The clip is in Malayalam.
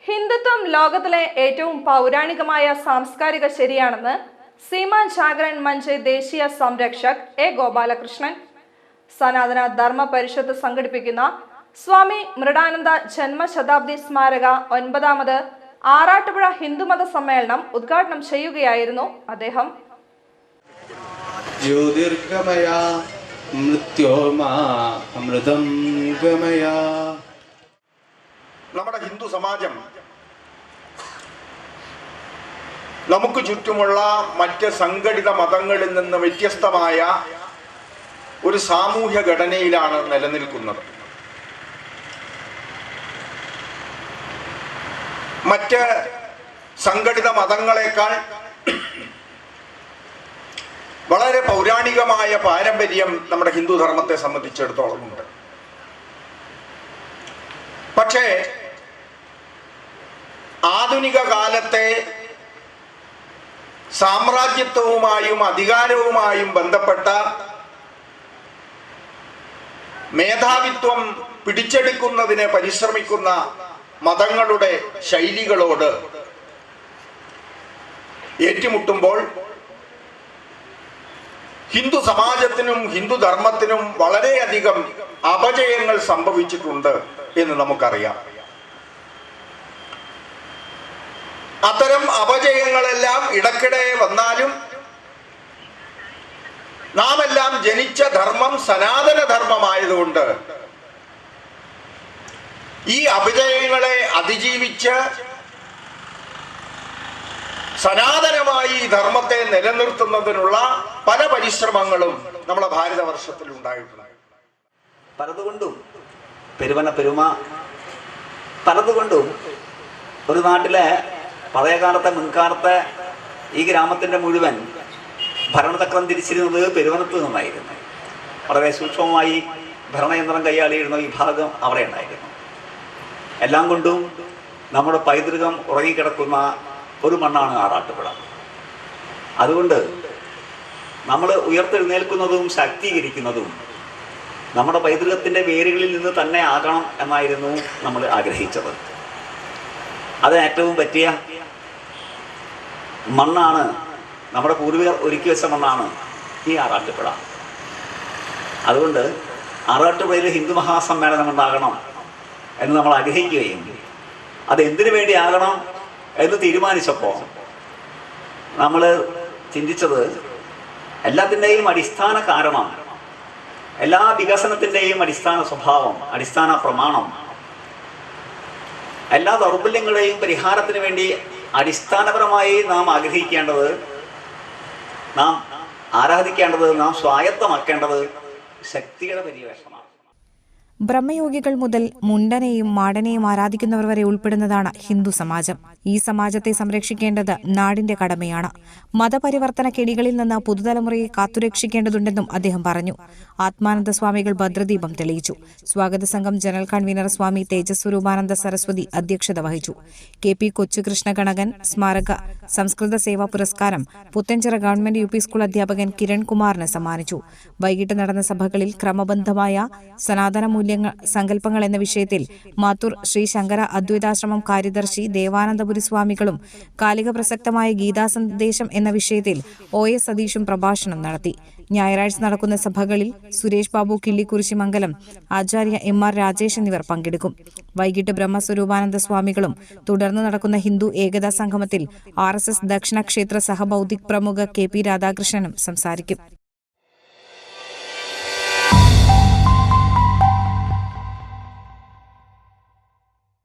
ഹിന്ദുത്വം ലോകത്തിലെ ഏറ്റവും പൗരാണികമായ സാംസ്കാരിക ശരിയാണെന്ന് സീമാൻ ജാഗരൺ മഞ്ച് ദേശീയ സംരക്ഷക് എ ഗോപാലകൃഷ്ണൻ. സനാതന ധർമ്മ പരിഷത്ത് സംഘടിപ്പിക്കുന്ന സ്വാമി മൃഡാനന്ദ ജന്മശതാബ്ദി സ്മാരക 9ാമത് ആറാട്ടുപുഴ ഹിന്ദുമത സമ്മേളനം ഉദ്ഘാടനം ചെയ്യുകയായിരുന്നു അദ്ദേഹം. ജ്യോതിർഗമയ മൃത്യോർമാ അമൃതം ഗമയ. നമ്മുടെ ഹിന്ദു സമാജം നമുക്ക് ചുറ്റുമുള്ള മറ്റ് സംഘടിത മതങ്ങളിൽ നിന്ന് വ്യത്യസ്തമായ ഒരു സാമൂഹ്യ ഘടനയിലാണ് നിലനിൽക്കുന്നത്. മറ്റ് സംഘടിത മതങ്ങളെക്കാൾ വളരെ പൗരാണികമായ പാരമ്പര്യം നമ്മുടെ ഹിന്ദു ധർമ്മത്തെ സംബന്ധിച്ചിടത്തോളം ഉണ്ട്. പക്ഷേ ആധുനിക കാലത്തെ സാമ്രാജ്യത്വവുമായും അധികാരവുമായും ബന്ധപ്പെട്ട മേധാവിത്വം പിടിച്ചെടുക്കുന്നതിന് പരിശ്രമിക്കുന്ന മതങ്ങളുടെ ശൈലികളോട് ഏറ്റുമുട്ടുമ്പോൾ ഹിന്ദു സമാജത്തിനും ഹിന്ദു ധർമ്മത്തിനും വളരെയധികം അപജയങ്ങൾ സംഭവിച്ചിട്ടുണ്ട് എന്ന് നമുക്കറിയാം. അത്തരം അപജയങ്ങളെല്ലാം ഇടയ്ക്കിടെ വന്നാലും നാം എല്ലാം ജനിച്ച ധർമ്മം സനാതന ധർമ്മമായതുകൊണ്ട് ഈ അപജയങ്ങളെ അതിജീവിച്ച് സനാതനമായി ഈ ധർമ്മത്തെ നിലനിർത്തുന്നതിനുള്ള പല പരിശ്രമങ്ങളും നമ്മുടെ ഭാരതവർഷത്തിൽ ഉണ്ടായിട്ടുണ്ട്. പലതുകൊണ്ടും പെരുവന പെരുമ, പലതുകൊണ്ടും ഒരു നാട്ടിലെ പഴയകാലത്തെ മുൻകാലത്തെ ഈ ഗ്രാമത്തിൻ്റെ മുഴുവൻ ഭരണചക്രം തിരിച്ചിരുന്നത് പെരുവനത്ത് നിന്നായിരുന്നു. വളരെ സൂക്ഷ്മമായി ഭരണയന്ത്രം കൈയാളിയിരുന്ന വിഭാഗം അവിടെ ഉണ്ടായിരുന്നു. എല്ലാം കൊണ്ടും നമ്മുടെ പൈതൃകം ഉറങ്ങിക്കിടക്കുന്ന ഒരു മണ്ണാണ് ആറാട്ടുപുഴ. അതുകൊണ്ട് നമ്മൾ ഉയർത്തെഴുന്നേൽക്കുന്നതും ശാക്തീകരിക്കുന്നതും നമ്മുടെ പൈതൃകത്തിൻ്റെ വേരുകളിൽ നിന്ന് തന്നെ ആകണം എന്നായിരുന്നു നമ്മൾ ആഗ്രഹിച്ചത്. അത് ഏറ്റവും പറ്റിയ മണ്ണാണ്, നമ്മുടെ പൂർവികർ ഒരുക്കി വെച്ച മണ്ണാണ് ഈ ആറാട്ടുപുഴ. അതുകൊണ്ട് ആറാട്ടുപുഴയിൽ ഹിന്ദു മഹാസമ്മേളനം ഉണ്ടാകണം എന്ന് നമ്മൾ ആഗ്രഹിക്കുകയും അത് എന്തിനു വേണ്ടി ആകണം എന്ന് തീരുമാനിച്ചപ്പോൾ നമ്മൾ ചിന്തിച്ചത് എല്ലാത്തിൻ്റെയും അടിസ്ഥാന കാരണം, എല്ലാ വികസനത്തിൻ്റെയും അടിസ്ഥാന സ്വഭാവം, അടിസ്ഥാന പ്രമാണം, എല്ലാ ദൗർബല്യങ്ങളുടെയും പരിഹാരത്തിന് വേണ്ടി അടിസ്ഥാനപരമായി നാം ആഗ്രഹിക്കേണ്ടത്, നാം ആരാധിക്കേണ്ടത്, നാം സ്വായത്തമാക്കേണ്ടത് ശക്തിയുടെ പരിവേഷമാണ്. ബ്രഹ്മയോഗികൾ മുതൽ മുണ്ടനെയും മാടനെയും ആരാധിക്കുന്നവർ വരെ ഉൾപ്പെടുന്നതാണ് ഹിന്ദു സമാജം. ഈ സമാജത്തെ സംരക്ഷിക്കേണ്ടത് നാടിന്റെ കടമയാണ്. മതപരിവർത്തന കെണികളിൽ നിന്ന് പുതുതലമുറയെ കാത്തുരക്ഷിക്കേണ്ടതുണ്ടെന്നും അദ്ദേഹം പറഞ്ഞു. ആത്മാനന്ദ സ്വാമികൾ ഭദ്രദീപം തെളിയിച്ചു. സ്വാഗത സംഘം ജനറൽ കൺവീനർ സ്വാമി തേജസ്വരൂപാനന്ദ സരസ്വതി അധ്യക്ഷത വഹിച്ചു. കെ.പി. കൊച്ചുകൃഷ്ണ ഗണകൻ സ്മാരക സംസ്കൃത സേവാ പുരസ്കാരം പുത്തഞ്ചിറ ഗവൺമെന്റ് യു.പി. സ്കൂൾ അധ്യാപകൻ കിരൺ കുമാറിന് സമ്മാനിച്ചു. വൈകിട്ട് നടന്ന സഭകളിൽ ക്രമബദ്ധമായ സനാതന സങ്കല്പങ്ങൾ എന്ന വിഷയത്തിൽ മാത്തൂർ ശ്രീ ശങ്കര അദ്വൈതാശ്രമം കാര്യദർശി ദേവാനന്ദപുരി സ്വാമികളും കാലിക പ്രസക്തമായ ഗീതാ സന്ദേശം എന്ന വിഷയത്തിൽ OS സതീഷും പ്രഭാഷണം നടത്തി. ഞായറാഴ്ച നടക്കുന്ന സഭകളിൽ സുരേഷ് ബാബു കിള്ളിക്കുറിശിമംഗലം, ആചാര്യ MR രാജേഷ് എന്നിവർ പങ്കെടുക്കും. വൈകിട്ട് ബ്രഹ്മസ്വരൂപാനന്ദ സ്വാമികളും തുടർന്ന് നടക്കുന്ന ഹിന്ദു ഏകതാ സംഗമത്തിൽ RSS ദക്ഷിണ ക്ഷേത്ര സഹബൗദ്ധിക് പ്രമുഖ KP രാധാകൃഷ്ണനും സംസാരിക്കും.